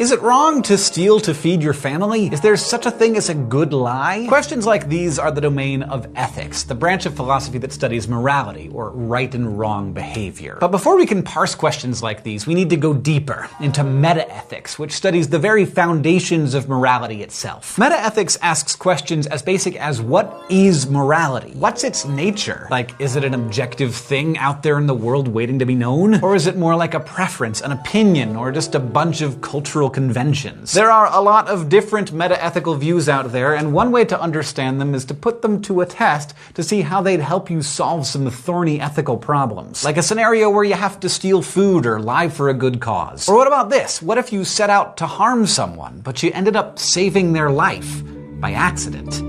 Is it wrong to steal to feed your family? Is there such a thing as a good lie? Questions like these are the domain of ethics, the branch of philosophy that studies morality, or right and wrong behavior. But before we can parse questions like these, we need to go deeper into metaethics, which studies the very foundations of morality itself. Metaethics asks questions as basic as what is morality? What's its nature? Like, is it an objective thing out there in the world waiting to be known? Or is it more like a preference, an opinion, or just a bunch of cultural conventions? There are a lot of different metaethical views out there, and one way to understand them is to put them to a test to see how they'd help you solve some thorny ethical problems. Like a scenario where you have to steal food or lie for a good cause. Or what about this? What if you set out to harm someone, but you ended up saving their life by accident?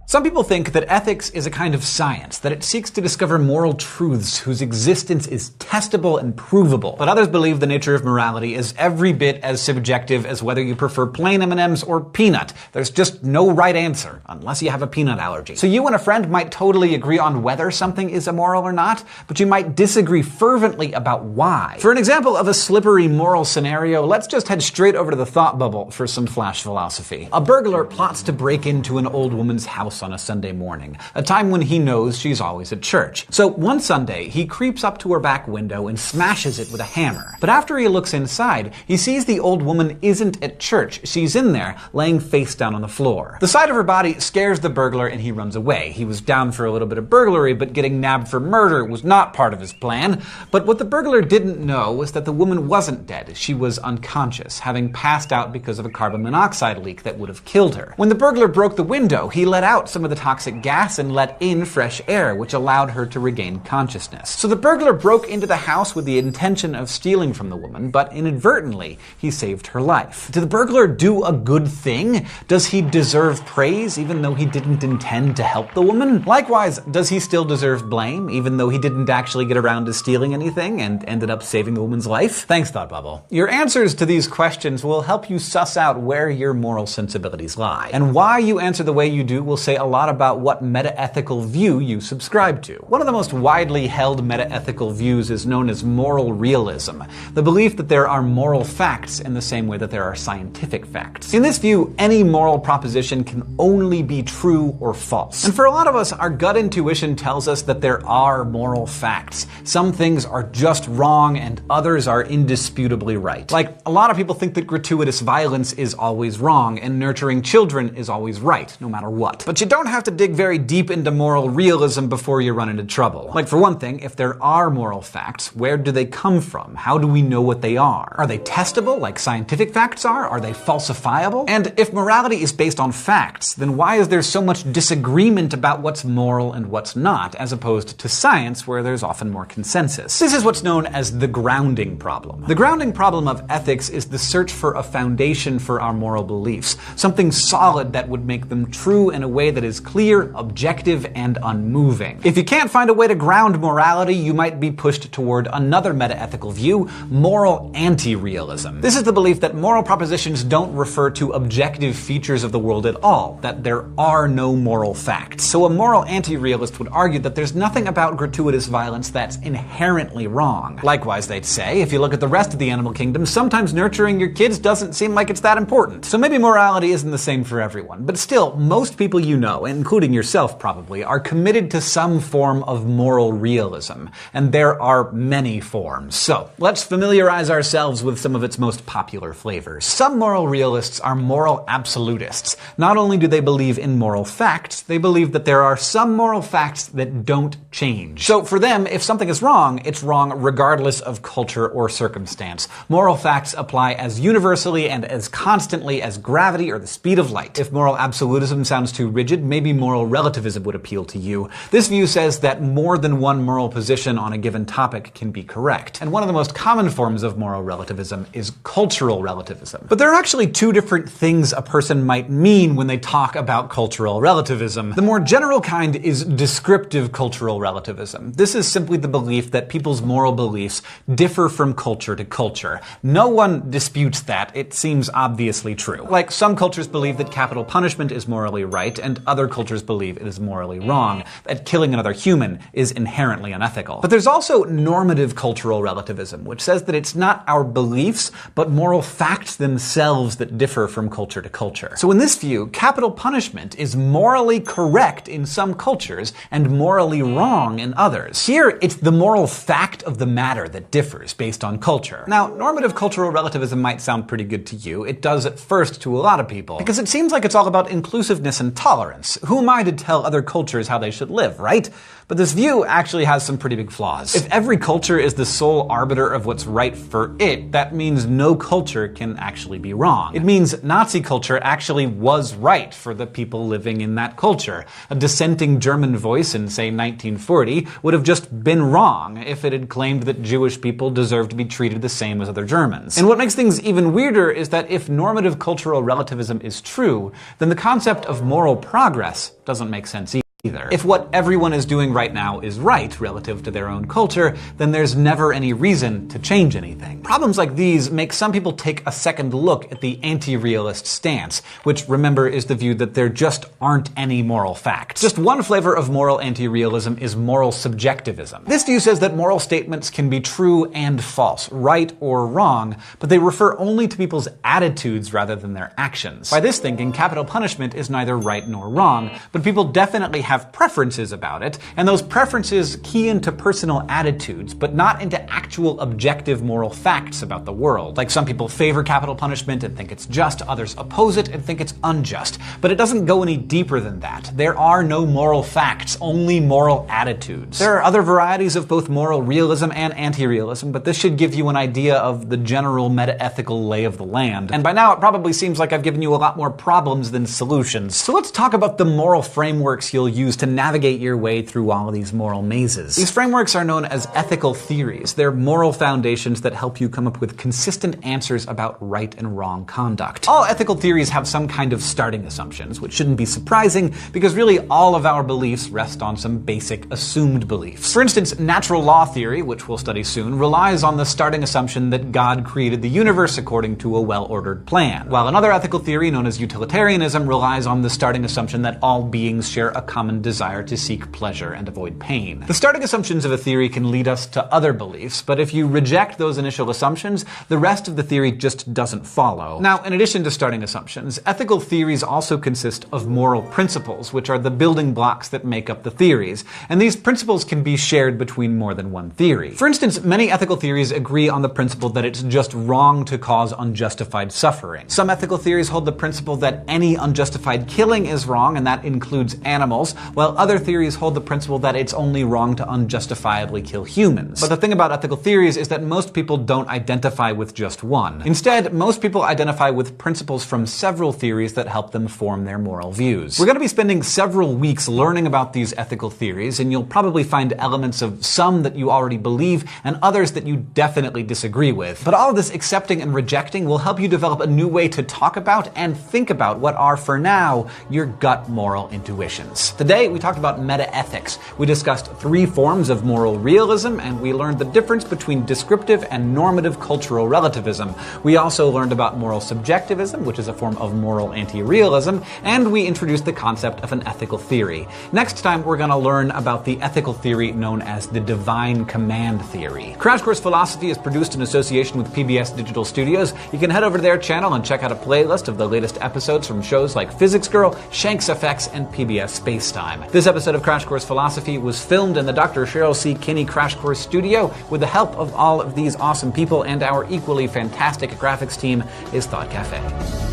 Some people think that ethics is a kind of science, that it seeks to discover moral truths whose existence is testable and provable. But others believe the nature of morality is every bit as subjective as whether you prefer plain M&Ms or peanut. There's just no right answer, unless you have a peanut allergy. So you and a friend might totally agree on whether something is immoral or not, but you might disagree fervently about why. For an example of a slippery moral scenario, let's just head straight over to the thought bubble for some flash philosophy. A burglar plots to break into an old woman's house on a Sunday morning, a time when he knows she's always at church. So one Sunday, he creeps up to her back window and smashes it with a hammer. But after he looks inside, he sees the old woman isn't at church. She's in there, laying face down on the floor. The sight of her body scares the burglar and he runs away. He was down for a little bit of burglary, but getting nabbed for murder was not part of his plan. But what the burglar didn't know was that the woman wasn't dead. She was unconscious, having passed out because of a carbon monoxide leak that would have killed her. When the burglar broke the window, he let out some of the toxic gas and let in fresh air, which allowed her to regain consciousness. So the burglar broke into the house with the intention of stealing from the woman, but inadvertently, he saved her life. Did the burglar do a good thing? Does he deserve praise even though he didn't intend to help the woman? Likewise, does he still deserve blame even though he didn't actually get around to stealing anything and ended up saving the woman's life? Thanks, Thought Bubble. Your answers to these questions will help you suss out where your moral sensibilities lie. And why you answer the way you do will say a lot about what metaethical view you subscribe to. One of the most widely held metaethical views is known as moral realism, the belief that there are moral facts in the same way that there are scientific facts. In this view, any moral proposition can only be true or false. And for a lot of us, our gut intuition tells us that there are moral facts. Some things are just wrong and others are indisputably right. Like, a lot of people think that gratuitous violence is always wrong and nurturing children is always right, no matter what. But you don't have to dig very deep into moral realism before you run into trouble. Like, for one thing, if there are moral facts, where do they come from? How do we know what they are? Are they testable, like scientific facts are? Are they falsifiable? And if morality is based on facts, then why is there so much disagreement about what's moral and what's not, as opposed to science, where there's often more consensus? This is what's known as the grounding problem. The grounding problem of ethics is the search for a foundation for our moral beliefs, something solid that would make them true in a way that is clear, objective, and unmoving. If you can't find a way to ground morality, you might be pushed toward another metaethical view, moral anti-realism. This is the belief that moral propositions don't refer to objective features of the world at all, that there are no moral facts. So a moral anti-realist would argue that there's nothing about gratuitous violence that's inherently wrong. Likewise, they'd say, if you look at the rest of the animal kingdom, sometimes nurturing your kids doesn't seem like it's that important. So maybe morality isn't the same for everyone. But still, most people you know, including yourself probably, are committed to some form of moral realism. And there are many forms. So let's familiarize ourselves with some of its most popular flavors. Some moral realists are moral absolutists. Not only do they believe in moral facts, they believe that there are some moral facts that don't change. So for them, if something is wrong, it's wrong regardless of culture or circumstance. Moral facts apply as universally and as constantly as gravity or the speed of light. If moral absolutism sounds too rigid, maybe moral relativism would appeal to you. This view says that more than one moral position on a given topic can be correct. And one of the most common forms of moral relativism is cultural relativism. But there are actually two different things a person might mean when they talk about cultural relativism. The more general kind is descriptive cultural relativism. This is simply the belief that people's moral beliefs differ from culture to culture. No one disputes that. It seems obviously true. Like, some cultures believe that capital punishment is morally right, and other cultures believe it is morally wrong, that killing another human is inherently unethical. But there's also normative cultural relativism, which says that it's not our beliefs, but moral facts themselves that differ from culture to culture. So in this view, capital punishment is morally correct in some cultures and morally wrong in others. Here, it's the moral fact of the matter that differs based on culture. Now, normative cultural relativism might sound pretty good to you. It does at first to a lot of people, because it seems like it's all about inclusiveness and tolerance. Who am I to tell other cultures how they should live, right? But this view actually has some pretty big flaws. If every culture is the sole arbiter of what's right for it, that means no culture can actually be wrong. It means Nazi culture actually was right for the people living in that culture. A dissenting German voice in, say, 1940 would have just been wrong if it had claimed that Jewish people deserved to be treated the same as other Germans. And what makes things even weirder is that if normative cultural relativism is true, then the concept of moral progress doesn't make sense either. If what everyone is doing right now is right relative to their own culture, then there's never any reason to change anything. Problems like these make some people take a second look at the anti-realist stance, which, remember, is the view that there just aren't any moral facts. Just one flavor of moral anti-realism is moral subjectivism. This view says that moral statements can be true and false, right or wrong, but they refer only to people's attitudes rather than their actions. By this thinking, capital punishment is neither right nor wrong, but people definitely have preferences about it, and those preferences key into personal attitudes, but not into actual objective moral facts about the world. Like, some people favor capital punishment and think it's just, others oppose it and think it's unjust. But it doesn't go any deeper than that. There are no moral facts, only moral attitudes. There are other varieties of both moral realism and anti-realism, but this should give you an idea of the general metaethical lay of the land. And by now it probably seems like I've given you a lot more problems than solutions. So let's talk about the moral frameworks you'll use to navigate your way through all of these moral mazes. These frameworks are known as ethical theories. They're moral foundations that help you come up with consistent answers about right and wrong conduct. All ethical theories have some kind of starting assumptions, which shouldn't be surprising because really all of our beliefs rest on some basic assumed beliefs. For instance, natural law theory, which we'll study soon, relies on the starting assumption that God created the universe according to a well-ordered plan, while another ethical theory known as utilitarianism relies on the starting assumption that all beings share a common desire to seek pleasure and avoid pain. The starting assumptions of a theory can lead us to other beliefs, but if you reject those initial assumptions, the rest of the theory just doesn't follow. Now, in addition to starting assumptions, ethical theories also consist of moral principles, which are the building blocks that make up the theories, and these principles can be shared between more than one theory. For instance, many ethical theories agree on the principle that it's just wrong to cause unjustified suffering. Some ethical theories hold the principle that any unjustified killing is wrong, and that includes animals, while other theories hold the principle that it's only wrong to unjustifiably kill humans. But the thing about ethical theories is that most people don't identify with just one. Instead, most people identify with principles from several theories that help them form their moral views. We're going to be spending several weeks learning about these ethical theories, and you'll probably find elements of some that you already believe and others that you definitely disagree with. But all of this accepting and rejecting will help you develop a new way to talk about and think about what are, for now, your gut moral intuitions. Today, we talked about metaethics. We discussed 3 forms of moral realism, and we learned the difference between descriptive and normative cultural relativism. We also learned about moral subjectivism, which is a form of moral anti-realism, and we introduced the concept of an ethical theory. Next time, we're going to learn about the ethical theory known as the divine command theory. Crash Course Philosophy is produced in association with PBS Digital Studios. You can head over to their channel and check out a playlist of the latest episodes from shows like Physics Girl, Shanks FX, and PBS Spacetime. This episode of Crash Course Philosophy was filmed in the Dr. Cheryl C. Kinney Crash Course studio with the help of all of these awesome people, and our equally fantastic graphics team is Thought Cafe.